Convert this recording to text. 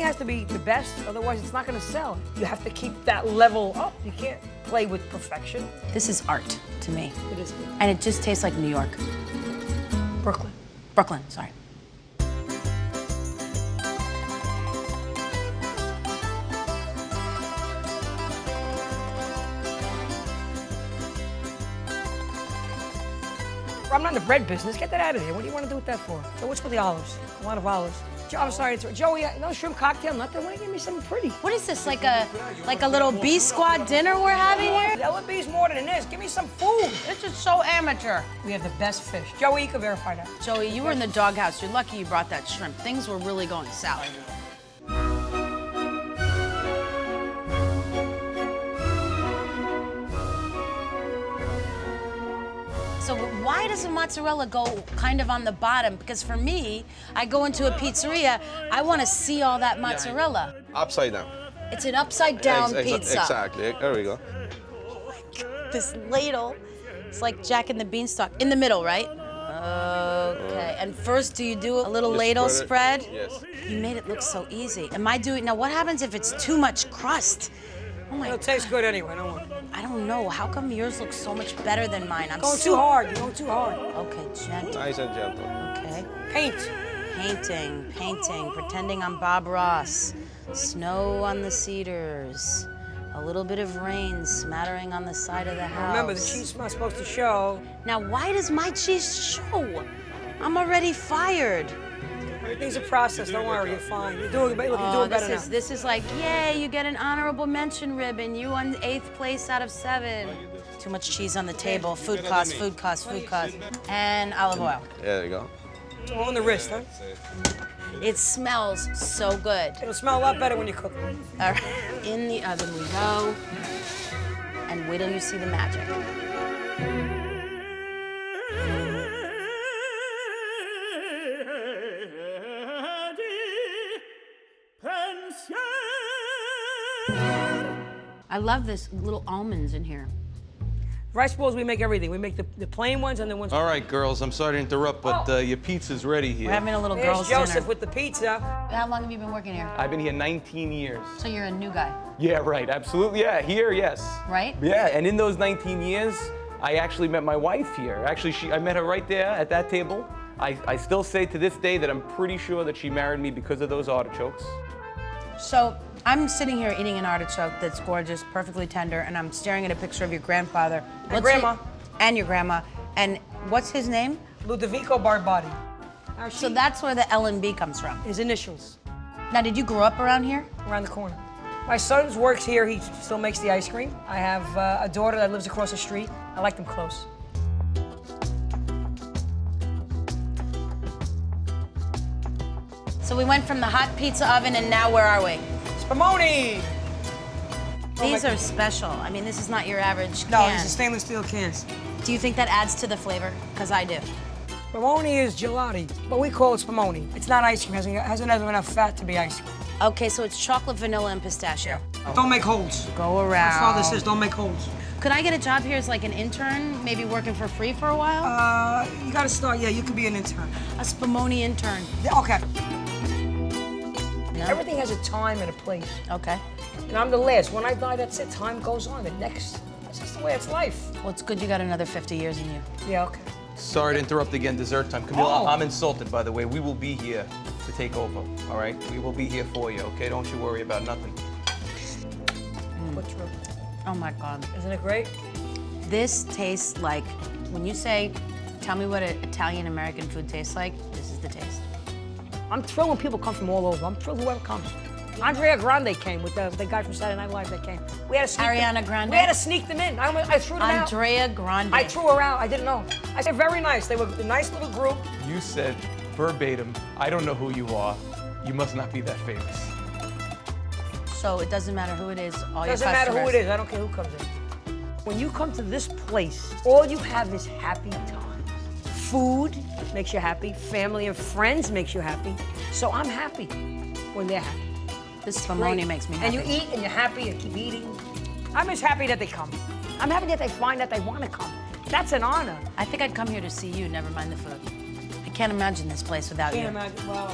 has to be the best, otherwise it's not gonna sell. You have to keep that level up. You can't play with perfection. This is art to me. It is good. And it just tastes like New York. Brooklyn. Brooklyn, sorry. I'm not in the bread business. Get that out of here. What do you want to do with that for? So what's with the olives? A lot of olives. I'm sorry, Joey, no shrimp cocktail, nothing. Why don't you give me something pretty? What is this, like a little B squad dinner we're having here? L&B's more than this. Give me some food. This is so amateur. We have the best fish. Joey, you can verify that. Joey, you were in the doghouse. You're lucky you brought that shrimp. Things were really going south. So why does the mozzarella go kind of on the bottom? Because for me, I go into a pizzeria, I want to see all that mozzarella. Upside down. It's an upside down pizza. Exactly. There we go. This ladle, it's like Jack and the Beanstalk. In the middle, right? Okay. And first, do you do a little ladle spread? Yes. You made it look so easy. Am I doing, now what happens if it's too much crust? Oh my It'll taste good anyway, don't worry. I don't know. How come yours looks so much better than mine? I'm Going too hard. You're going too hard. Okay, gentle. Nice and gentle. Okay. Paint. Painting, pretending I'm Bob Ross. Snow on the cedars. A little bit of rain smattering on the side of the house. Remember, the cheese not supposed to show. Now, why does my cheese show? I'm already fired. Everything's a process. Don't worry, you're fine. You're doing better. Look, you're doing better now. This is like, yay, you get an honorable mention ribbon. You won 8th place out of 7. Too much cheese on the table. Food costs, food costs, food costs. And olive oil. There you go. It's all on the wrist, huh? It smells so good. It'll smell a lot better when you cook it. All right, in the oven we go. And wait till you see the magic. I love this little almonds in here. Rice balls, we make everything. We make the plain ones and the ones. All right, girls, I'm sorry to interrupt, but your pizza's ready here. We're having a little Here's girls' Joseph dinner. with the pizza. How long have you been working here? I've been here 19 years. So you're a new guy, Yeah, right, absolutely. Yeah, here, yes. right? Yeah, and in those 19 years, I actually met my wife here. Actually, I met her right there at that table. I still say to this day that I'm pretty sure that she married me because of those artichokes. So I'm sitting here eating an artichoke that's gorgeous, perfectly tender, and I'm staring at a picture of your grandfather. And grandma. And your grandma. And what's his name? Ludovico Barbati. So that's where the L&B comes from. His initials. Now, did you grow up around here? Around the corner. My son works here. He still makes the ice cream. I have a daughter that lives across the street. I like them close. So we went from the hot pizza oven, and now where are we? Spumoni! These are special. I mean, this is not your average No, can. these are stainless steel cans. Do you think that adds to the flavor? Because I do. Spumoni is gelati, but we call it Spumoni. It's not ice cream. It hasn't enough fat to be ice cream. Okay, so it's chocolate, vanilla, and pistachio. Don't make holes. Go around. My father says don't make holes. Could I get a job here as like an intern, maybe working for free for a while? You gotta start, yeah, you could be an intern. A Spumoni intern. Yeah, okay. No? Everything has a time and a place. Okay. And I'm the last. When I die, that's it. Time goes on. The next, that's just the way it's life. Well, it's good you got another 50 years in you. Yeah, okay. Sorry to interrupt again, dessert time. Camila, Oh. I'm insulted, by the way. We will be here to take over, all right? We will be here for you, okay? Don't you worry about nothing. Put through. Oh my God. Isn't it great? This tastes like, when you say, tell me what Italian-American food tastes like, this is the taste. I'm thrilled when people come from all over. I'm thrilled whoever comes. Andrea Grande came with the guy from Saturday Night Live that came. We had to sneak Ariana them. Grande? We had to sneak them in. I threw them out. Andrea Grande. I threw her out. I didn't know. I said very nice. They were a nice little group. You said verbatim, I don't know who you are. You must not be that famous. So it doesn't matter who it is, all Doesn't your matter customers. who it is. I don't care who comes in. When you come to this place, all you have is happy times. Food makes you happy. Family and friends makes you happy. So I'm happy when they're happy. This Spumoni makes me happy. And you eat and you're happy and keep eating. I'm just happy that they come. I'm happy that they find that they want to come. That's an honor. I think I'd come here to see you, never mind the food. I can't imagine this place without you. Can't imagine. Well,